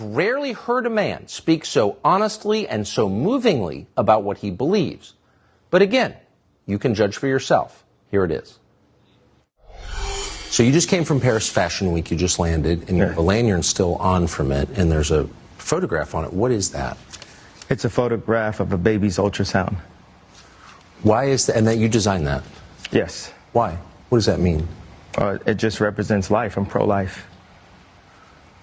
Rarely heard a man speak so honestly and so movingly about what he believes. But again, you can judge for yourself. Here it is. So you just came from Paris Fashion Week. You just landed, and you have a lanyard still on from it, and there's a photograph on it. What is that? It's a photograph of a baby's ultrasound. Why is that? And that you designed that? Yes. Why? What does that mean? It just represents life. I'm pro-life.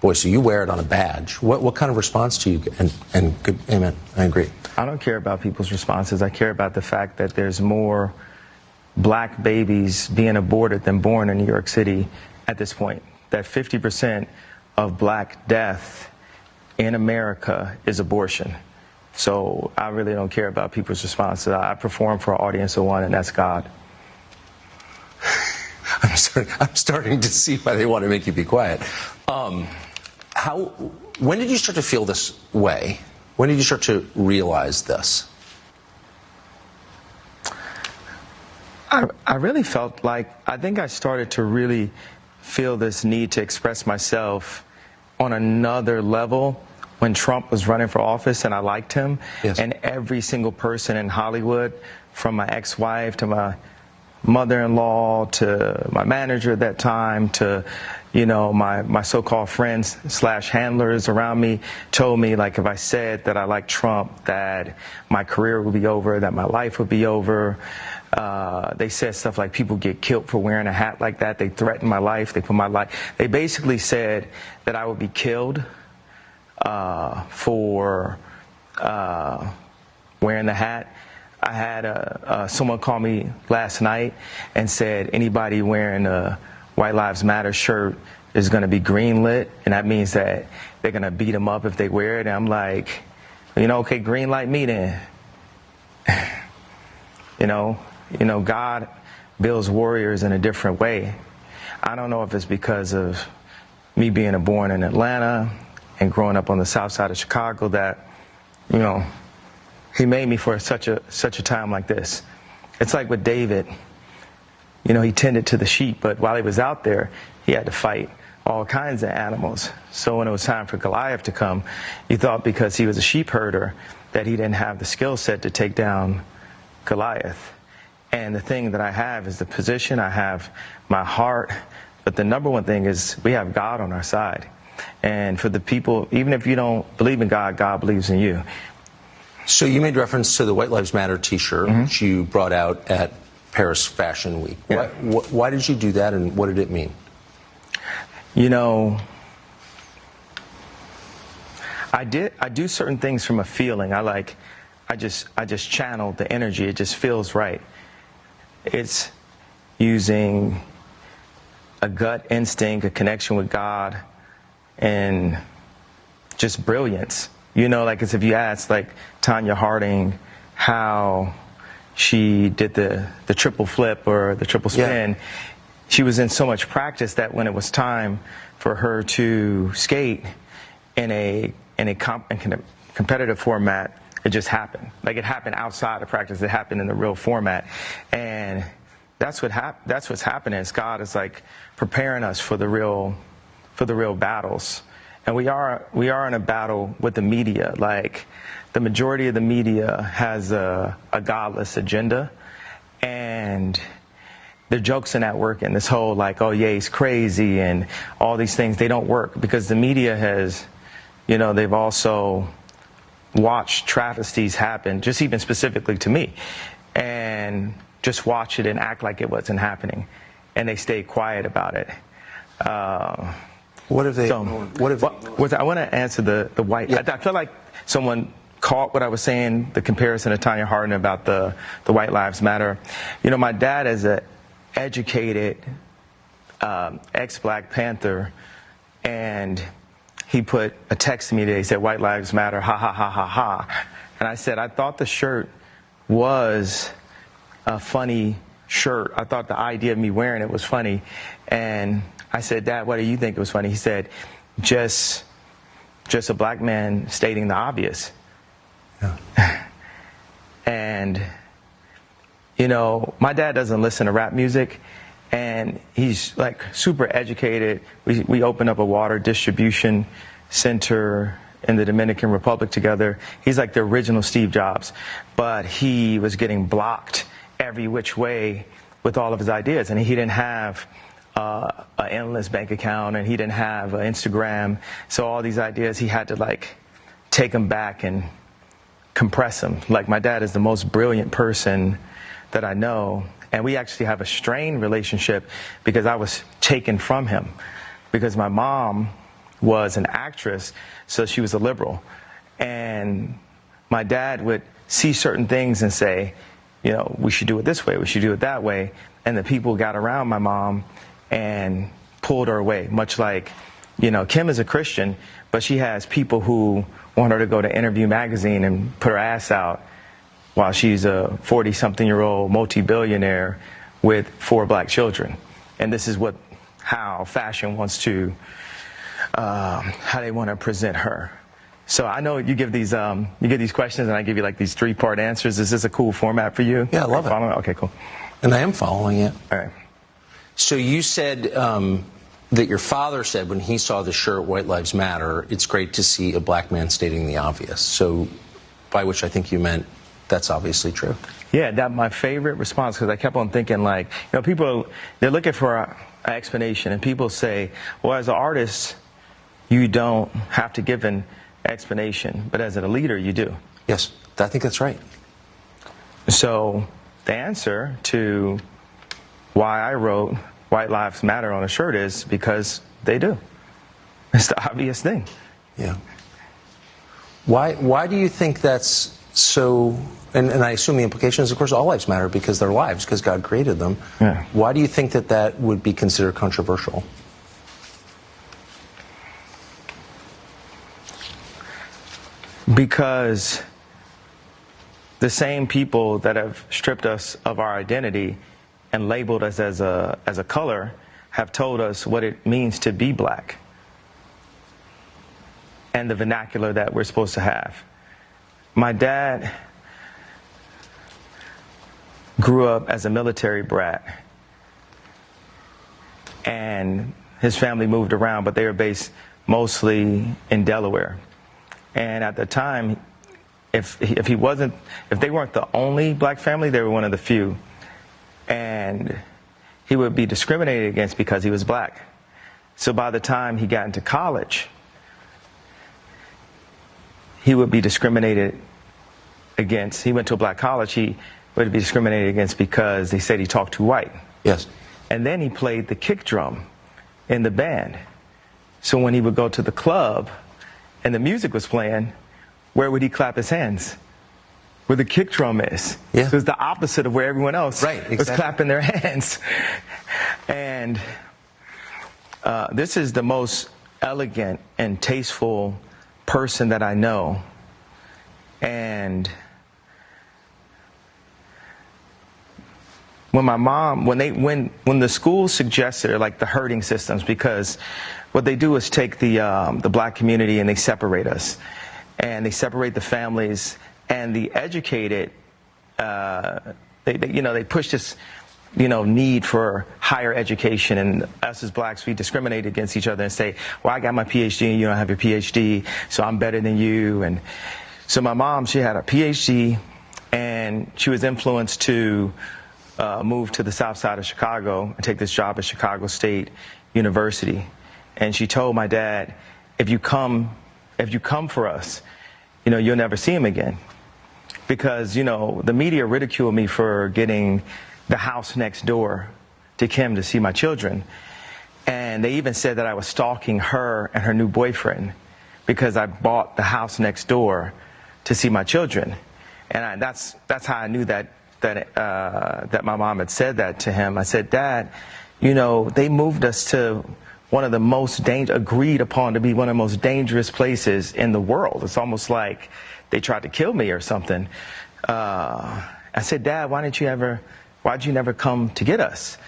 Boy, so you wear it on a badge. What kind of response do you get? And good, amen. I agree. I don't care about people's responses. I care about the fact that there's more black babies being aborted than born in New York City at this point. That 50% of black death in America is abortion. So I really don't care about people's responses. I perform for an audience of one, and that's God. I'm starting to see why they want to make you be quiet. When did you start to feel this way? When did you start to realize this? I really felt like, I think I started to really feel this need to express myself on another level when Trump was running for office, and I liked him. Yes. And every single person in Hollywood, from my ex-wife to my mother-in-law to my manager at that time to, you know, my so-called friends / handlers around me, told me, like, if I said that I liked Trump, that my career would be over, that my life would be over. They said stuff like people get killed for wearing a hat like that. They threatened my life. They put my life. They basically said that I would be killed for wearing the hat. I had someone call me last night and said anybody wearing a White Lives Matter shirt is going to be greenlit, and that means that they're going to beat them up if they wear it. And I'm like, you know, okay, green light me then. You know, God builds warriors in a different way. I don't know if it's because of me being born in Atlanta and growing up on the south side of Chicago that, you know, he made me for such a time like this. It's like with David. You know, he tended to the sheep, but while he was out there, he had to fight all kinds of animals. So when it was time for Goliath to come, he thought because he was a sheep herder that he didn't have the skill set to take down Goliath. And the thing that I have is the position, I have my heart, but the number one thing is we have God on our side. And for the people, even if you don't believe in God, God believes in you. So you made reference to the White Lives Matter T-shirt, which you brought out at Paris Fashion Week. Yeah. Why did you do that, and what did it mean? You know, I do certain things from a feeling. I just channel the energy. It just feels right. It's using a gut instinct, a connection with God, and just brilliance. You know, like as if you asked, like, Tanya Harding how she did the triple flip or the triple spin. Yeah. She was in so much practice that when it was time for her to skate in a competitive format, it just happened. Like, it happened outside of practice. It happened in the real format. And that's what's happening. Is God is like preparing us for the real battles. And we are in a battle with the media. Like, the majority of the media has a godless agenda, and the jokes in that work, and this whole like, oh yeah, he's crazy, and all these things, they don't work because the media has, you know, they've also watched travesties happen, just even specifically to me, and just watch it and act like it wasn't happening, and they stay quiet about it. What have they? I want to answer the white. Yeah. I feel like someone caught what I was saying, the comparison to Tanya Harding about the White Lives Matter. You know, my dad is an educated ex-Black Panther, and he put a text to me today. He said, "White Lives Matter, ha ha ha ha ha." And I said, I thought the shirt was a funny shirt. I thought the idea of me wearing it was funny, and I said, "Dad, why do you think it was funny?" He said, just a black man stating the obvious. Yeah. And, you know, my dad doesn't listen to rap music, and he's like super educated. We opened up a water distribution center in the Dominican Republic together. He's like the original Steve Jobs, but he was getting blocked every which way with all of his ideas, and he didn't have an endless bank account, and he didn't have Instagram. So all these ideas, he had to like take them back and compress them. Like, my dad is the most brilliant person that I know, and we actually have a strained relationship because I was taken from him, because my mom was an actress, so she was a liberal, and my dad would see certain things and say, you know, we should do it this way, we should do it that way, and the people got around my mom and pulled her away. Much like, you know, Kim is a Christian, but she has people who want her to go to Interview magazine and put her ass out while she's a 40-something-year-old multi-billionaire with 4 black children. And this is how fashion wants to, how they want to present her. So I know you give these questions, and I give you like these 3-part answers. Is this a cool format for you? Yeah, I love it. Okay, cool. And I am following it. All right. So you said that your father said when he saw the shirt "White Lives Matter," it's great to see a black man stating the obvious. So, by which I think you meant that's obviously true. Yeah, that's my favorite response, because I kept on thinking, like, you know, people, they're looking for an explanation, and people say, well, as an artist, you don't have to give an explanation, but as a leader, you do. Yes, I think that's right. So the answer to why I wrote "White Lives Matter" on a shirt is because they do. It's the obvious thing. Yeah. Why do you think that's so? And I assume the implication is, of course, all lives matter because they're lives, because God created them. Yeah. Why do you think that would be considered controversial? Because the same people that have stripped us of our identity and labeled us as a color have told us what it means to be black and the vernacular that we're supposed to have. My dad grew up as a military brat, and his family moved around, but they were based mostly in Delaware. And at the time, if they weren't the only black family, they were one of the few. And he would be discriminated against because he was black. So by the time he got into college, he would be discriminated against. He went to a black college. He would be discriminated against because they said he talked too white. Yes. And then he played the kick drum in the band. So when he would go to the club and the music was playing, where would he clap his hands? Where the kick drum is. Yeah. So it's the opposite of where everyone else was clapping their hands. And this is the most elegant and tasteful person that I know. And when my mom, when the school suggested, like, the herding systems, because what they do is take the black community and they separate us, and they separate the families, and the educated, they push this, need for higher education, and us as blacks, we discriminate against each other and say, well, I got my PhD and you don't have your PhD, so I'm better than you. And so my mom, she had a PhD, and she was influenced to move to the south side of Chicago and take this job at Chicago State University. And she told my dad, if you come for us, you'll never see him again. Because, the media ridiculed me for getting the house next door to Kim to see my children. And they even said that I was stalking her and her new boyfriend because I bought the house next door to see my children. And that's how I knew that my mom had said that to him. I said, Dad, they moved us to one of the most agreed upon to be one of the most dangerous places in the world. It's almost like they tried to kill me or something. I said, Dad, why'd you never come to get us?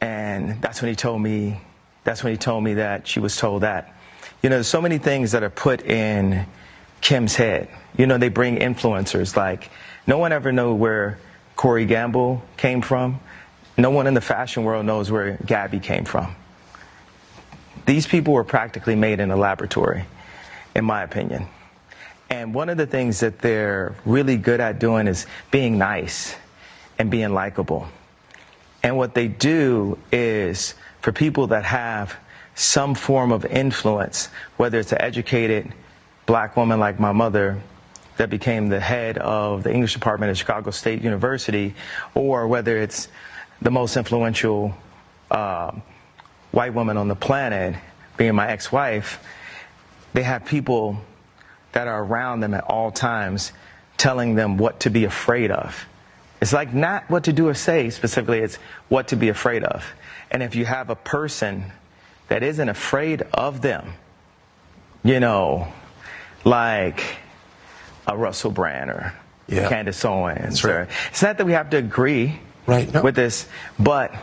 And that's when he told me that she was told that. There's so many things that are put in Kim's head. They bring influencers. Like, no one ever knew where Corey Gamble came from. No one in the fashion world knows where Gabby came from. These people were practically made in a laboratory, in my opinion. And one of the things that they're really good at doing is being nice and being likable. And what they do is, for people that have some form of influence, whether it's an educated black woman like my mother that became the head of the English department at Chicago State University, or whether it's the most influential white woman on the planet, being my ex-wife, they have people that are around them at all times telling them what to be afraid of. It's like not what to do or say specifically, it's what to be afraid of. And if you have a person that isn't afraid of them, you know, like a Russell Brand or Candace Owens, right. or it's not that we have to agree right. No. with this, but